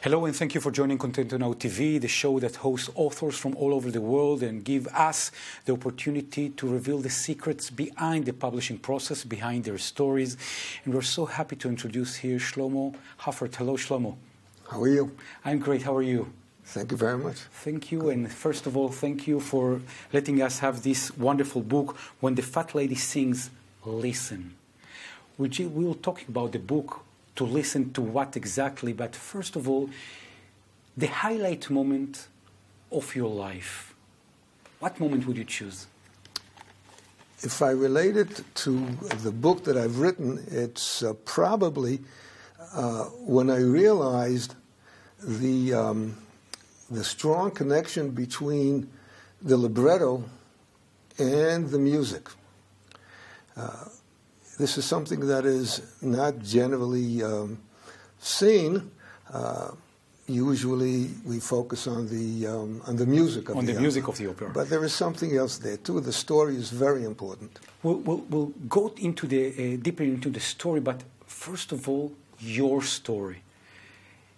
Hello and thank you for joining ContentoNowTV, the show that hosts authors from all over the world and give us the opportunity to reveal the secrets behind the publishing process, behind their stories. And we're so happy to introduce here Shlomo Hoffert. Hello, Shlomo. How are you? I'm great. How are you? Thank you very much. Thank you. And first of all, thank you for letting us have this wonderful book, When the Fat Lady Sings, Listen. We will talk about the book, to listen to what exactly, but first of all, the highlight moment of your life. What moment would you choose? If I relate it to the book that I've written, it's probably when I realized the strong connection between the libretto and the music. This is something that is not generally seen. Usually, we focus on the music of the opera. But there is something else there too. The story is very important. We'll go into deeper into the story, but first of all, your story.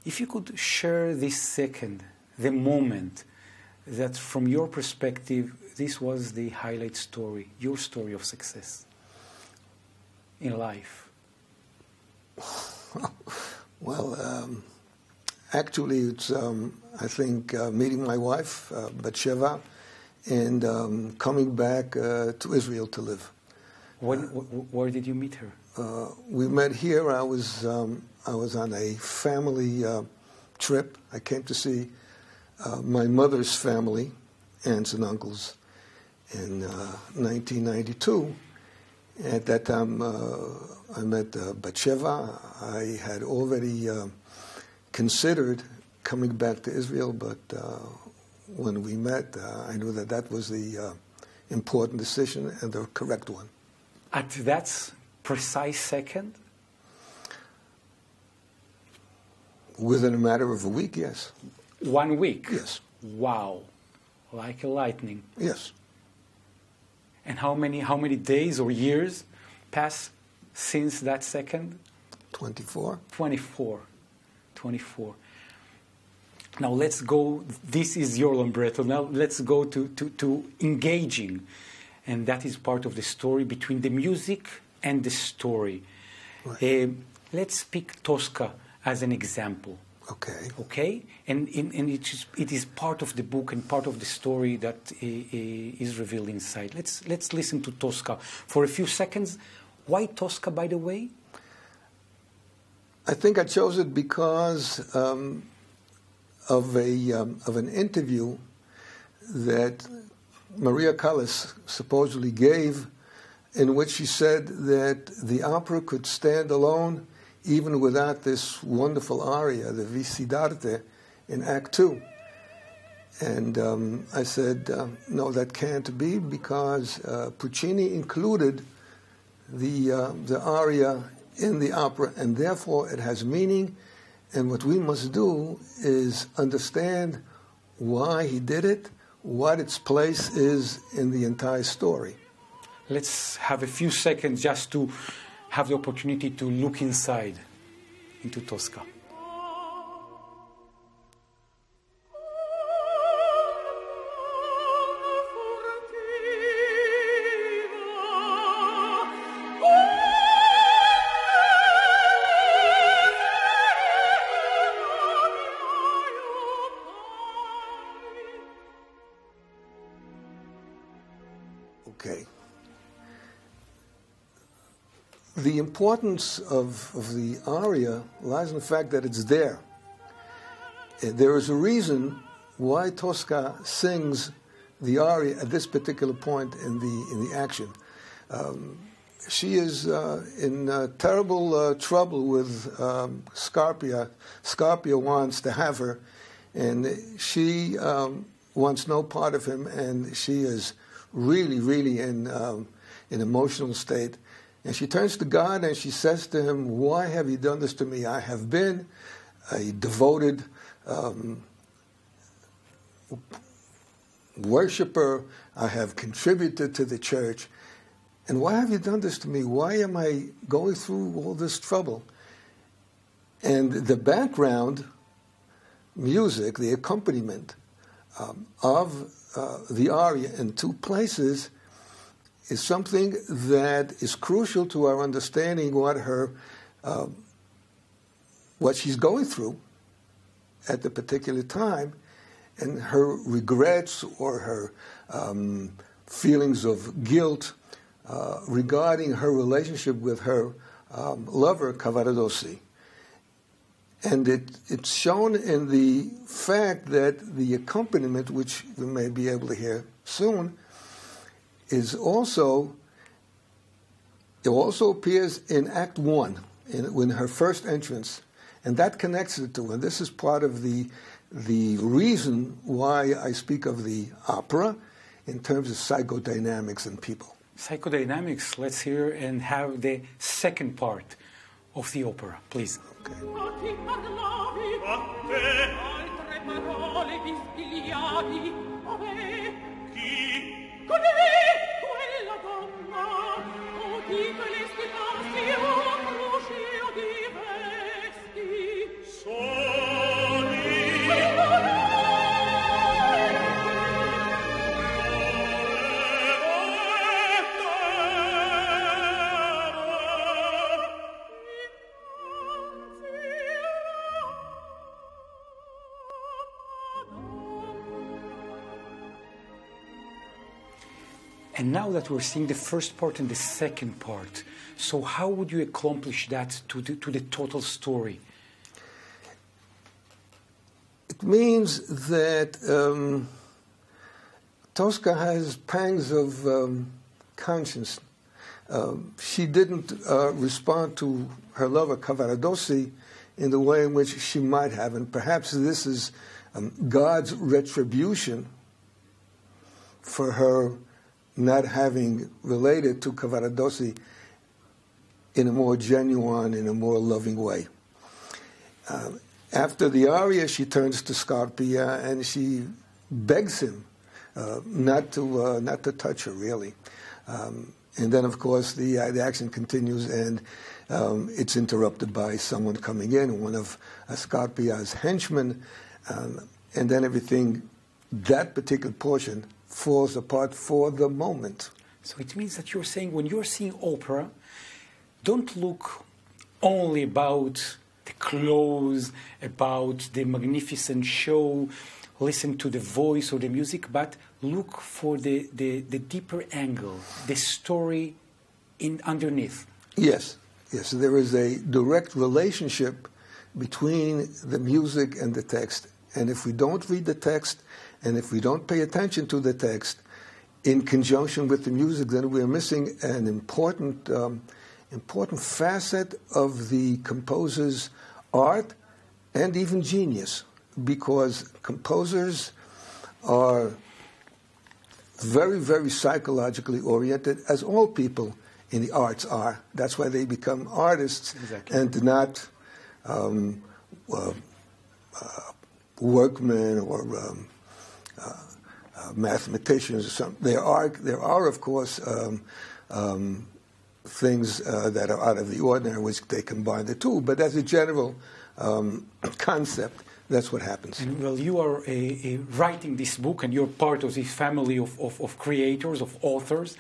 If you could share this second, the moment that, from your perspective, this was the highlight story, your story of success in life. Well, actually, it's, I think, meeting my wife, Batsheva, and coming back to Israel to live. Where did you meet her? We met here. I was on a family trip. I came to see my mother's family, aunts and uncles, in 1992. At that time, I met Batsheva. I had already considered coming back to Israel, but when we met, I knew that that was the important decision and the correct one. At that precise second? Within a matter of a week, yes. 1 week? Yes. Wow. Like a lightning. Yes. And how many days or years pass since that second? 24. 24. Now let's go, this is your libretto, now let's go to engaging. And that is part of the story, between the music and the story. Right. Let's pick Tosca as an example. Okay. Okay? And it is part of the book and part of the story that is revealed inside. Let's listen to Tosca for a few seconds. Why Tosca, by the way? I think I chose it because of an interview that Maria Callas supposedly gave, in which she said that the opera could stand alone even without this wonderful aria, the Visidarte, in Act 2. And I said, no, that can't be, because Puccini included the aria in the opera, and therefore it has meaning, and what we must do is understand why he did it, what its place is in the entire story. Let's have a few seconds just to have the opportunity to look inside into Tosca. Okay. The importance of the aria lies in the fact that it's there. There is a reason why Tosca sings the aria at this particular point in the action. She is in terrible trouble with Scarpia. Scarpia wants to have her, and she wants no part of him, and she is really in an emotional state. And she turns to God and she says to him, why have you done this to me? I have been a devoted worshiper. I have contributed to the church. And why have you done this to me? Why am I going through all this trouble? And the background music, the accompaniment of the aria in two places is something that is crucial to our understanding what she's going through at the particular time, and her regrets or her feelings of guilt regarding her relationship with her lover, Cavaradossi. And it's shown in the fact that the accompaniment, which we may be able to hear soon, it also appears in Act 1, in her first entrance, and that connects the two. And this is part of the reason why I speak of the opera in terms of psychodynamics in people. Psychodynamics, let's hear and have the second part of the opera, please. Okay. And now that we're seeing the first part and the second part, so how would you accomplish that to the total story? It means that Tosca has pangs of conscience. She didn't respond to her lover Cavaradossi in the way in which she might have, and perhaps this is God's retribution for her not having related to Cavaradossi in a more genuine, in a more loving way. After the aria, she turns to Scarpia and she begs him not to touch her, really. And then, of course, the action continues, and it's interrupted by someone coming in, one of Scarpia's henchmen, and then everything, that particular portion, falls apart for the moment. So it means that you're saying when you're seeing opera, don't look only about the clothes, about the magnificent show, listen to the voice or the music, but look for the deeper angle, the story underneath. Yes, there is a direct relationship between the music and the text. And if we don't read the text, and if we don't pay attention to the text in conjunction with the music, then we're missing an important facet of the composer's art and even genius, because composers are very, very psychologically oriented, as all people in the arts are. That's why they become artists. Exactly. And not workmen or mathematicians or something. There are of course things that are out of the ordinary, which they combine the two. But as a general concept, that's what happens. And well, you are writing this book, and you're part of this family of creators, of authors.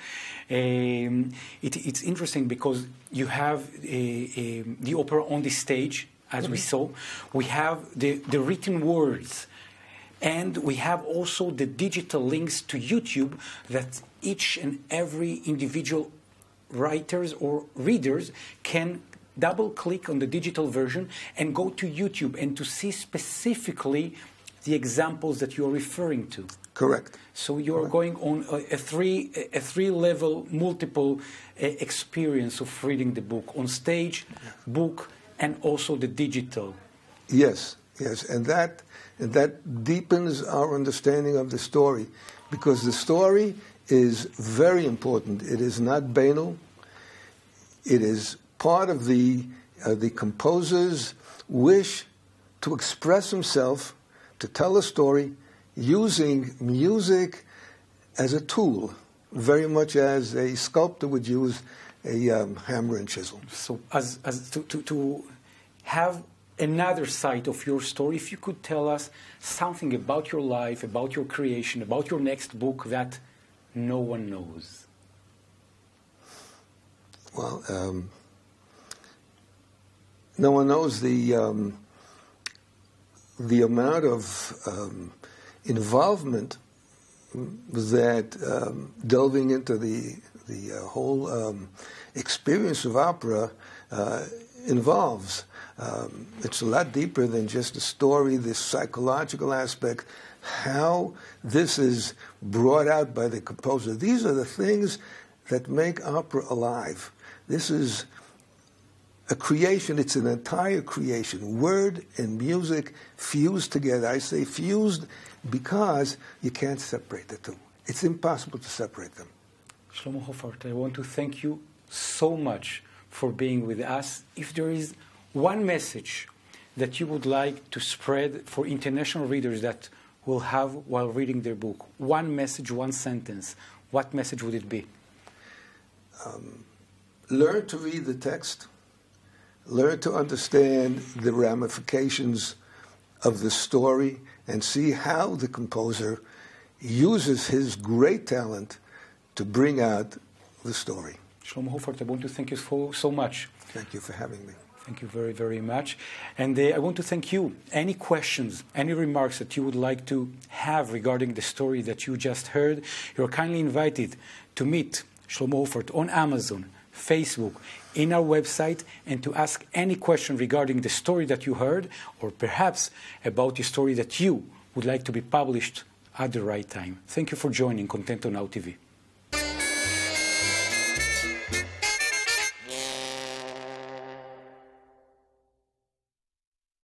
It's interesting because you have the opera on the stage, as we saw. We have the written words. And we have also the digital links to YouTube that each and every individual writers or readers can double-click on the digital version and go to YouTube and to see specifically the examples that you're referring to. Correct. So you're going on a three-level, multiple experience of reading the book, on stage, book, and also the digital. Yes, and that deepens our understanding of the story, because the story is very important. It is not banal. It is part of the composer's wish to express himself, to tell a story, using music as a tool, very much as a sculptor would use a hammer and chisel. So, as to have another side of your story, if you could tell us something about your life, about your creation, about your next book that no one knows. Well, no one knows the amount of involvement that delving into the whole experience of opera involves. It's a lot deeper than just a story, this psychological aspect, how this is brought out by the composer. These are the things that make opera alive. This is a creation, it's an entire creation. Word and music fused together. I say fused because you can't separate the two. It's impossible to separate them. Shlomo Hoffert, I want to thank you so much for being with us. If there is one message that you would like to spread for international readers that will have while reading their book, one message, one sentence, what message would it be? Learn to read the text. Learn to understand the ramifications of the story and see how the composer uses his great talent to bring out the story. Shlomo Hoffert, I want to thank you so much. Thank you for having me. Thank you very, very much. And I want to thank you. Any questions, any remarks that you would like to have regarding the story that you just heard, you're kindly invited to meet Shlomo Hoffert on Amazon, Facebook, in our website, and to ask any question regarding the story that you heard, or perhaps about the story that you would like to be published at the right time. Thank you for joining ContentoNowTV.